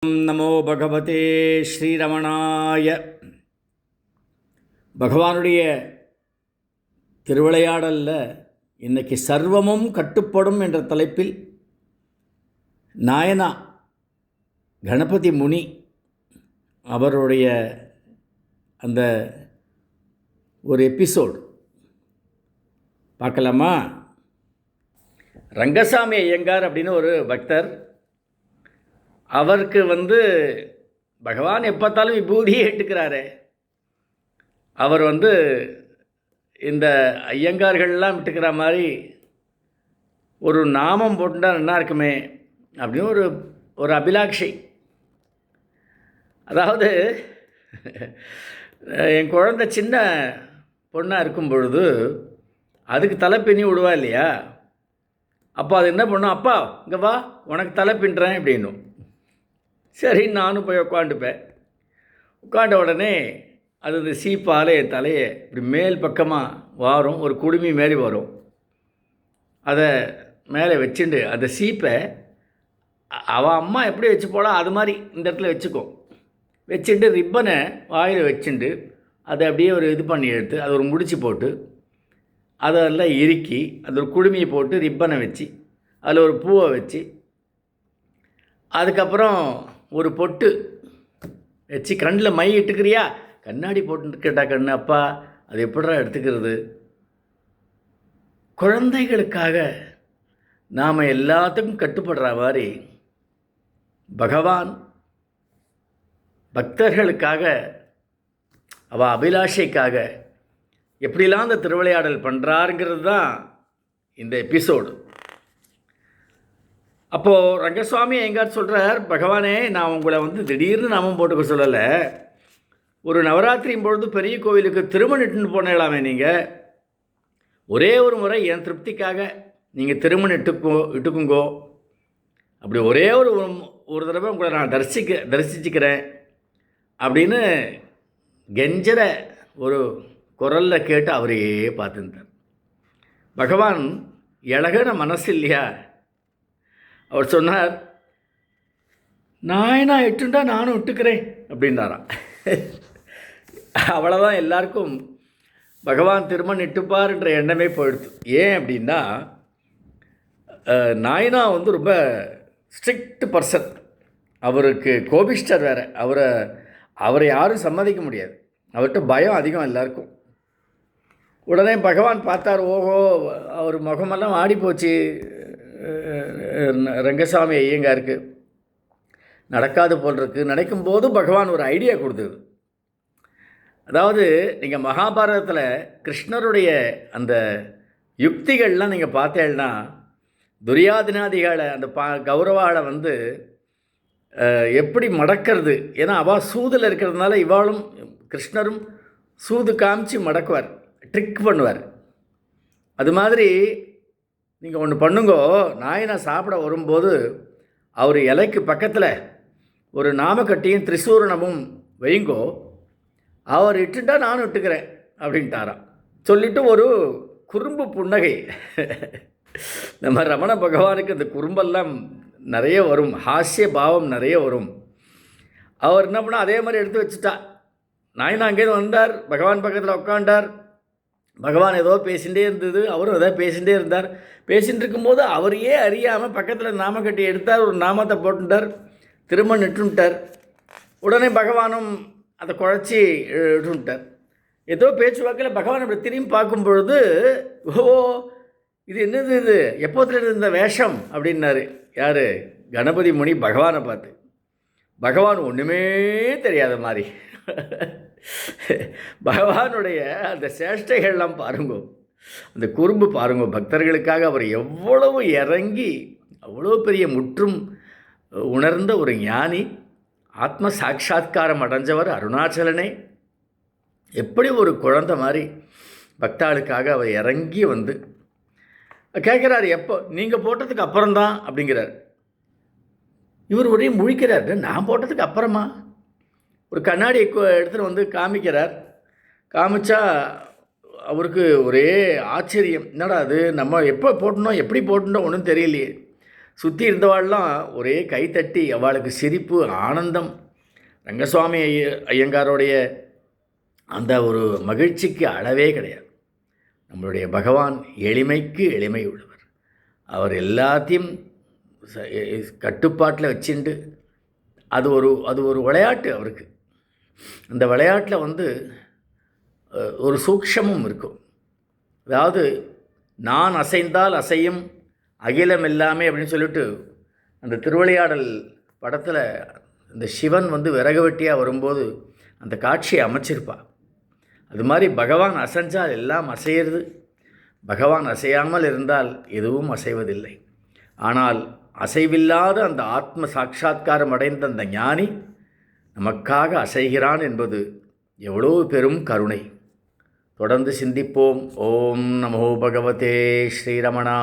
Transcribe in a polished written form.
நமோ பகவதே ஸ்ரீரமணாய. பகவானுடைய திருவிளையாடலில் இன்றைக்கி சர்வமும் கட்டுப்படும் என்ற தலைப்பில் நாயனா கணபதி முனி அவருடைய அந்த ஒரு எபிசோடு பார்க்கலாமா? ரங்கசாமி ஐயங்கார் அப்படின்னு ஒரு பக்தர், அவருக்கு பகவான் எப்போத்தாலும் விபூதியே இட்டுக்கிறாரு. அவர் இந்த ஐயங்கார்கள்லாம் விட்டுக்கிற மாதிரி ஒரு நாமம் போட்டுட்டா நல்லா இருக்குமே அப்படின்னு ஒரு அபிலாஷை. அதாவது என் குழந்தை சின்ன பொண்ணாக இருக்கும் பொழுது அதுக்கு தலை பின்னி விடுவா இல்லையா? அப்போ அது என்ன பண்ணும், அப்பா இங்கே வா உனக்கு தலை பின்னுறேன் அப்படின்னும். சரி, நானும் போய் உட்காந்துப்பேன். உட்காண்ட உடனே அது இந்த சீப்பால் என் தலையை இப்படி மேல் பக்கமாக வரும், ஒரு குடுமி மாரி வரும். அதை மேலே வச்சுண்டு அந்த சீப்பை அவள் அம்மா எப்படி வச்சு போடா அது மாதிரி இந்த இடத்துல வச்சுக்கும். வச்சுட்டு ரிப்பனை வாயில் வச்சுண்டு அதை அப்படியே ஒரு இது பண்ணி எடுத்து அதை ஒரு முடிச்சு போட்டு அதெல்லாம் இறுக்கி அது ஒரு குடுமியை போட்டு ரிப்பனை வச்சு அதில் ஒரு பூவை வச்சு அதுக்கப்புறம் ஒரு பொட்டு வச்சு கண்ணில் மை இட்டுக்கிறியா, கண்ணாடி போட்டு கேட்டா கண்ணு, அப்பா அது எப்படிடா எடுத்துக்கிறது? குழந்தைகளுக்காக நாம் எல்லாத்துக்கும் கட்டுப்படுற மாதிரி பகவான் பக்தர்களுக்காக அவள் அபிலாஷைக்காக எப்படிலாம் அந்த திருவிளையாடல் பண்ணுறாருங்கிறது தான் இந்த எபிசோடு. அப்போது ரங்கசுவாமி எங்கார் சொல்கிறார், பகவானே நான் உங்களை திடீர்னு நாமம் போட்டுக்க சொல்லலை. ஒரு நவராத்திரியும் பொழுது பெரிய கோவிலுக்கு திருமணிட்டுன்னு போனேலாமே நீங்கள். ஒரே ஒரு முறை என் திருப்திக்காக நீங்கள் திருமணம் இட்டுக்குங்கோ. அப்படி ஒரே ஒரு தடவை உங்களை நான் தரிசிச்சுக்கிறேன் அப்படின்னு கெஞ்சர ஒரு குரலில் கேட்டு அவரையே பார்த்துருந்தார். பகவான் இழகின மனசு இல்லையா? அவர் சொன்னார், நாயனா இட்டுண்டா நானும் விட்டுக்கிறேன் அப்படின்னாராம். அவ்வளோதான், எல்லாருக்கும் பகவான் திருமணம் இட்டுப்பார் என்ற எண்ணமே போயிடுது. ஏன் அப்படின்னா நாயனா ரொம்ப ஸ்ட்ரிக்ட் பர்சன். அவருக்கு கோபிஷ்டர் வேறு. அவரை யாரும் சம்மதிக்க முடியாது. அவர்கிட்ட பயம் அதிகம் எல்லாருக்கும். உடனே பகவான் பார்த்தார், ஓஹோ அவர் முகமெல்லாம் ஆடி போச்சு ரங்கசாமி ஐயங்காருக்கு, நடக்காது போல் இருக்கு. நினைக்கும்போது பகவான் ஒரு ஐடியா கொடுத்தது. அதாவது நீங்கள் மகாபாரதத்தில் கிருஷ்ணருடைய அந்த யுக்திகள்லாம் நீங்கள் பார்த்தேன்னா, துரியாதினாதிகளை அந்த கௌரவாளை எப்படி மடக்கிறது, ஏன்னா அவள் சூதில் இருக்கிறதுனால இவாளும் கிருஷ்ணரும் சூது காமிச்சு மடக்குவார், ட்ரிக் பண்ணுவார். அது மாதிரி நீங்கள் ஒன்று பண்ணுங்கோ, நாயனா சாப்பிட வரும்போது அவர் இலைக்கு பக்கத்தில் ஒரு நாமக்கட்டியும் திரிசூரணமும் வைங்கோ, அவர் இட்டுட்டா நானும் இட்டுக்கிறேன் அப்படின்ட்டாராம். சொல்லிவிட்டு ஒரு குறும்பு புன்னகை. நம்ம ரமண பகவானுக்கு இந்த குறும்பெல்லாம் நிறைய வரும், ஹாஸ்ய பாவம் நிறைய வரும். அவர் என்ன பண்ணால் அதே மாதிரி எடுத்து வச்சுட்டா. நாயனா அங்கேருந்து வந்தார், பகவான் பக்கத்தில் உட்காண்டார். பகவான் ஏதோ பேசிகிட்டே இருந்தது, அவரும் ஏதோ பேசிகிட்டே இருந்தார். பேசிகிட்டு இருக்கும்போது அவரையே அறியாமல் பக்கத்தில் நாமக்கட்டி எடுத்தார், ஒரு நாமத்தை போட்டுட்டார், திரும்ப நிட்டுட்டார். உடனே பகவானும் அதை குழச்சி இட்டுட்டார். ஏதோ பேச்சுவாக்கில் பகவான் அப்படி திரும்பி பார்க்கும் பொழுது, ஓ இது என்னது, இது எப்போதுல இந்த வேஷம் அப்படின்னாரு. யார்? கணபதி முனி பகவானை பார்த்து. பகவான் ஒன்றுமே தெரியாத மாதிரி. பகவானுடைய அந்த சேஷ்டைகள்லாம் பாருங்கோ, அந்த குறும்பு பாருங்கோ. பக்தர்களுக்காக அவர் எவ்வளவு இறங்கி, அவ்வளோ பெரிய முற்றும் உணர்ந்த ஒரு ஞானி, ஆத்ம சாட்சா்காரம் அடைஞ்சவர் அருணாச்சலனே. எப்படி ஒரு குழந்தை மாதிரி பக்தாளுக்காக அவர் இறங்கி கேட்குறாரு, எப்போ நீங்கள் போட்டதுக்கு அப்புறம்தான் அப்படிங்கிறார். இவர் ஒரே முழிக்கிறார், நான் போட்டதுக்கு அப்புறமா? ஒரு கண்ணாடி எடுத்துகிட்டு காமிக்கிறார். காமிச்சா அவருக்கு ஒரே ஆச்சரியம், என்னடா அது நம்ம எப்போ போட்டணும் எப்படி போட்டணும் ஒன்றும் தெரியலையே. சுற்றி இருந்தவாள்லாம் ஒரே கைத்தட்டி அவளுக்கு சிரிப்பு, ஆனந்தம். ரங்கசுவாமி ஐயங்காரோடைய அந்த ஒரு மகிழ்ச்சிக்கு அளவே கிடையாது. நம்மளுடைய பகவான் எளிமைக்கு எளிமை உள்ளவர். அவர் எல்லாத்தையும் கட்டுப்பாட்டில் வச்சுண்டு அது ஒரு விளையாட்டு அவருக்கு. அந்த விளையாட்டில் ஒரு சூக்ஷமும் இருக்கும். அதாவது நான் அசைந்தால் அசையும் அகிலம் எல்லாமே அப்படின்னு சொல்லிட்டு அந்த திருவிளையாடல் படத்தில் இந்த சிவன் விறகு வெட்டியாக வரும்போது அந்த காட்சியை அமைச்சிருப்பாள். அது மாதிரி பகவான் அசைஞ்சால் எல்லாம் அசையிறது, பகவான் அசையாமல் இருந்தால் எதுவும் அசைவதில்லை. ஆனால் அசைவில்லாத அந்த ஆத்ம சாட்சா்காரம் அடைந்த அந்த ஞானி நமக்காக அசைகிறான் என்பது எவ்வளோ பெரும் கருணை. தொடர்ந்து சிந்திப்போம். ஓம் நமோ பகவதே ஸ்ரீரமணா.